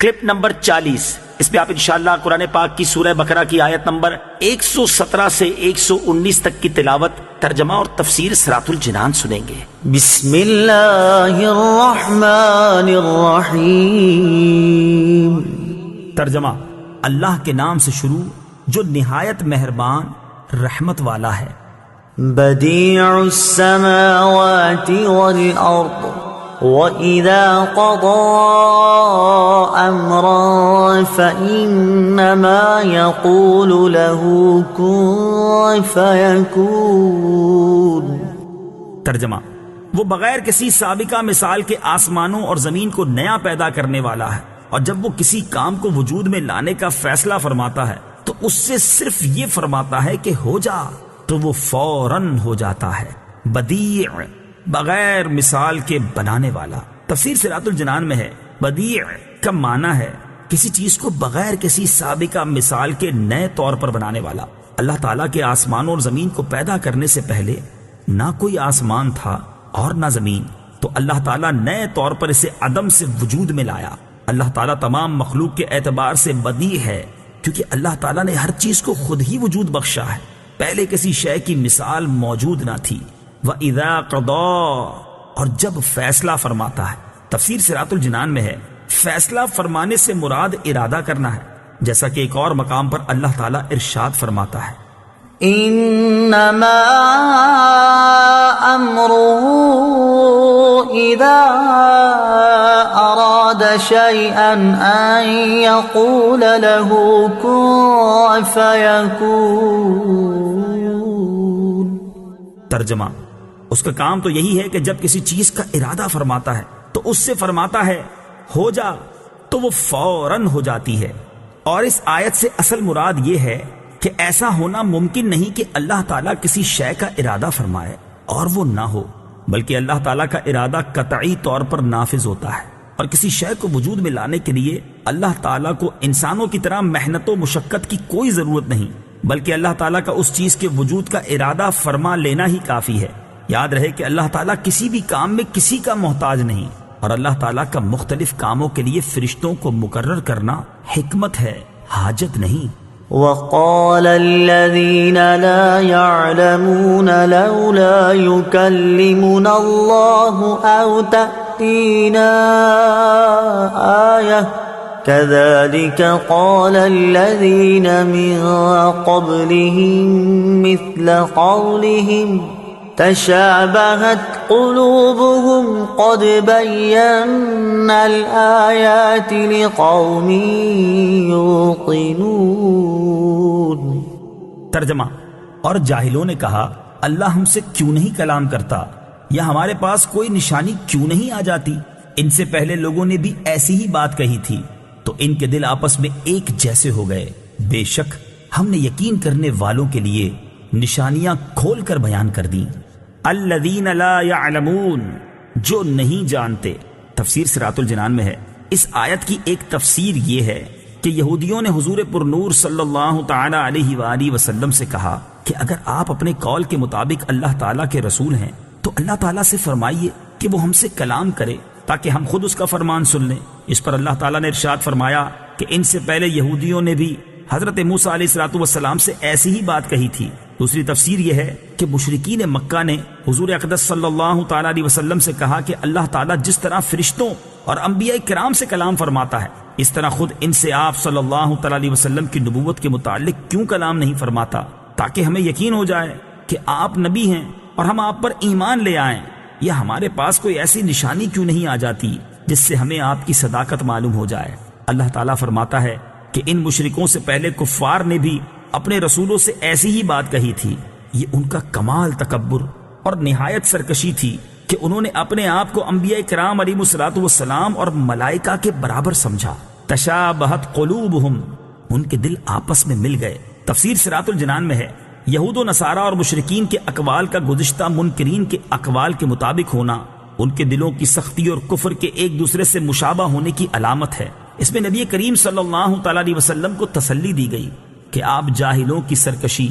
Clip number 40، اس پہ آپ انشاءاللہ قرآن پاک کی سورہ بقرہ کی آیت نمبر 117 سے 119 تک کی تلاوت، ترجمہ اور تفسیر صراط الجنان سنیں گے۔ بسم اللہ الرحمن الرحیم۔ ترجمہ: اللہ کے نام سے شروع جو نہایت مہربان رحمت والا ہے۔ بدیع السماوات والارض وَإِذَا قَضَى أَمْرًا فَإِنَّمَا يَقُولُ لَهُ كُن فَيَكُونُ۔ ترجمہ: وہ بغیر کسی سابقہ مثال کے آسمانوں اور زمین کو نیا پیدا کرنے والا ہے، اور جب وہ کسی کام کو وجود میں لانے کا فیصلہ فرماتا ہے تو اس سے صرف یہ فرماتا ہے کہ ہو جا، تو وہ فوراً ہو جاتا ہے۔ بدیع، بغیر مثال کے بنانے والا۔ تفسیر صراط الجنان میں ہے بدیع کا معنی ہے کسی چیز کو بغیر کسی سابقہ مثال کے نئے طور پر بنانے والا۔ اللہ تعالیٰ کے آسمانوں اور زمین کو پیدا کرنے سے پہلے نہ کوئی آسمان تھا اور نہ زمین، تو اللہ تعالیٰ نئے طور پر اسے عدم سے وجود میں لایا۔ اللہ تعالیٰ تمام مخلوق کے اعتبار سے بدیع ہے، کیونکہ اللہ تعالیٰ نے ہر چیز کو خود ہی وجود بخشا ہے، پہلے کسی شے کی مثال موجود نہ تھی۔ وَإِذَا قَضَى، اور جب فیصلہ فرماتا ہے۔ تفسیر صراط الجنان میں ہے فیصلہ فرمانے سے مراد ارادہ کرنا ہے، جیسا کہ ایک اور مقام پر اللہ تعالیٰ ارشاد فرماتا ہے انما امره اذا اراد شيئا ان يقول له كن فيكون۔ ترجمہ: اس کا کام تو یہی ہے کہ جب کسی چیز کا ارادہ فرماتا ہے تو اس سے فرماتا ہے ہو جا، تو وہ فوراً ہو جاتی ہے۔ اور اس آیت سے اصل مراد یہ ہے کہ ایسا ہونا ممکن نہیں کہ اللہ تعالیٰ کسی شے کا ارادہ فرمائے اور وہ نہ ہو، بلکہ اللہ تعالیٰ کا ارادہ قطعی طور پر نافذ ہوتا ہے، اور کسی شے کو وجود میں لانے کے لیے اللہ تعالیٰ کو انسانوں کی طرح محنت و مشقت کی کوئی ضرورت نہیں، بلکہ اللہ تعالیٰ کا اس چیز کے وجود کا ارادہ فرما لینا ہی کافی ہے۔ یاد رہے کہ اللہ تعالیٰ کسی بھی کام میں کسی کا محتاج نہیں، اور اللہ تعالیٰ کا مختلف کاموں کے لیے فرشتوں کو مقرر کرنا حکمت ہے، حاجت نہیں۔ وقال الذين لا يعلمون لولا يكلمنا الله أو تأتينا آية كذلك قال الذين من قبلهم مثل قولهم تشابهت قلوبهم قد بينا الآيات لقوم يوقنون۔ ترجمہ: اور جاہلوں نے کہا اللہ ہم سے کیوں نہیں کلام کرتا، یا ہمارے پاس کوئی نشانی کیوں نہیں آ جاتی؟ ان سے پہلے لوگوں نے بھی ایسی ہی بات کہی تھی، تو ان کے دل آپس میں ایک جیسے ہو گئے۔ بے شک ہم نے یقین کرنے والوں کے لیے نشانیاں کھول کر بیان کر دیں۔ الذین لا یعلمون، جو نہیں جانتے۔ تفسیر صراط الجنان میں ہے اس آیت کی ایک تفسیر یہ ہے کہ یہودیوں نے حضور پرنور صلی اللہ تعالی علیہ وآلہ وسلم سے کہا کہ اگر آپ اپنے قول کے مطابق اللہ تعالیٰ کے رسول ہیں تو اللہ تعالیٰ سے فرمائیے کہ وہ ہم سے کلام کرے تاکہ ہم خود اس کا فرمان سن لیں۔ اس پر اللہ تعالیٰ نے ارشاد فرمایا کہ ان سے پہلے یہودیوں نے بھی حضرت موسیٰ علیہ السلام سے ایسی ہی بات کہی تھی۔ دوسری تفسیر یہ ہے کہ مشرکین مکہ نے حضور اقدس صلی اللہ تعالیٰ علیہ وسلم سے کہا کہ اللہ تعالیٰ جس طرح فرشتوں اور انبیاء کرام سے کلام فرماتا ہے، اس طرح خود ان سے آپ صلی اللہ تعالیٰ علیہ وسلم کی نبوت کے متعلق کیوں کلام نہیں فرماتا، تاکہ ہمیں یقین ہو جائے کہ آپ نبی ہیں اور ہم آپ پر ایمان لے آئیں، یا ہمارے پاس کوئی ایسی نشانی کیوں نہیں آ جاتی جس سے ہمیں آپ کی صداقت معلوم ہو جائے۔ اللہ تعالیٰ فرماتا ہے کہ ان مشرکوں سے پہلے کفار نے بھی اپنے رسولوں سے ایسی ہی بات کہی تھی۔ یہ ان کا کمال تکبر اور نہایت سرکشی تھی کہ انہوں نے اپنے آپ کو انبیاء کرام علیہ السلام اور ملائکہ کے برابر سمجھا۔ تشابہت قلوبہم، ان کے دل آپس میں مل گئے۔ تفسیر صراط الجنان میں ہے یہود و نصارہ اور مشرکین کے اقوال کا گزشتہ منکرین کے اقوال کے مطابق ہونا ان کے دلوں کی سختی اور کفر کے ایک دوسرے سے مشابہ ہونے کی علامت ہے۔ اس میں نبی کریم صلی اللہ تعالیٰ علیہ وسلم کو تسلی دی گئی کہ آپ جاہلوں کی سرکشی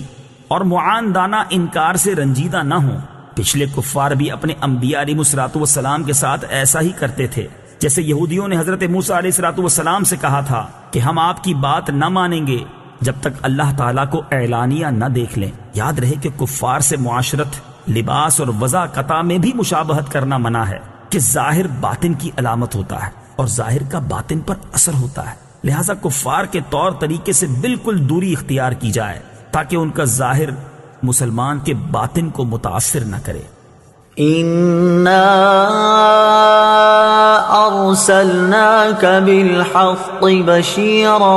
اور معاندانہ انکار سے رنجیدہ نہ ہوں۔ پچھلے کفار بھی اپنے انبیاء علیہ السلام کے ساتھ ایسا ہی کرتے تھے، جیسے یہودیوں نے حضرت موسیٰ علیہ السلام سے کہا تھا کہ ہم آپ کی بات نہ مانیں گے جب تک اللہ تعالیٰ کو اعلانیہ نہ دیکھ لیں۔ یاد رہے کہ کفار سے معاشرت، لباس اور وضع قطع میں بھی مشابہت کرنا منع ہے کہ ظاہر باطن کی علامت ہوتا ہے اور ظاہر کا باطن پر اثر ہوتا ہے، لہٰذا کفار کے طور طریقے سے بالکل دوری اختیار کی جائے تاکہ ان کا ظاہر مسلمان کے باطن کو متاثر نہ کرے۔ إنا أرسلناك بالحق بشيرا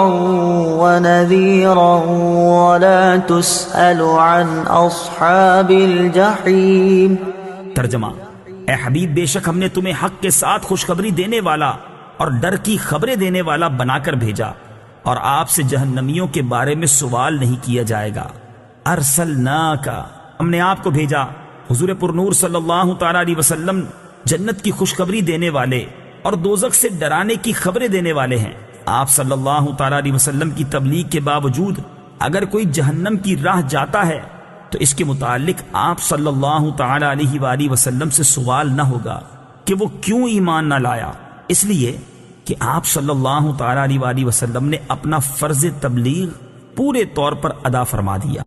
ونذيرا ولا تسأل عن أصحاب الجحيم۔ ترجمہ: اے حبیب، بے شک ہم نے تمہیں حق کے ساتھ خوشخبری دینے والا اور ڈر کی خبریں دینے والا بنا کر بھیجا، اور آپ سے جہنمیوں کے بارے میں سوال نہیں کیا جائے گا۔ ارسلناک، ہم نے آپ کو بھیجا۔ حضور پرنور صلی اللہ تعالی علیہ وسلم جنت کی خوشخبری دینے والے اور دوزخ سے ڈرانے کی خبریں دینے والے ہیں۔ آپ صلی اللہ تعالی علیہ وسلم کی تبلیغ کے باوجود اگر کوئی جہنم کی راہ جاتا ہے تو اس کے متعلق آپ صلی اللہ تعالی علیہ وآلہ وسلم سے سوال نہ ہوگا کہ وہ کیوں ایمان نہ لایا، اس لیے کہ آپ صلی اللہ تعالی علیہ وآلہ وسلم نے اپنا فرض تبلیغ پورے طور پر ادا فرما دیا۔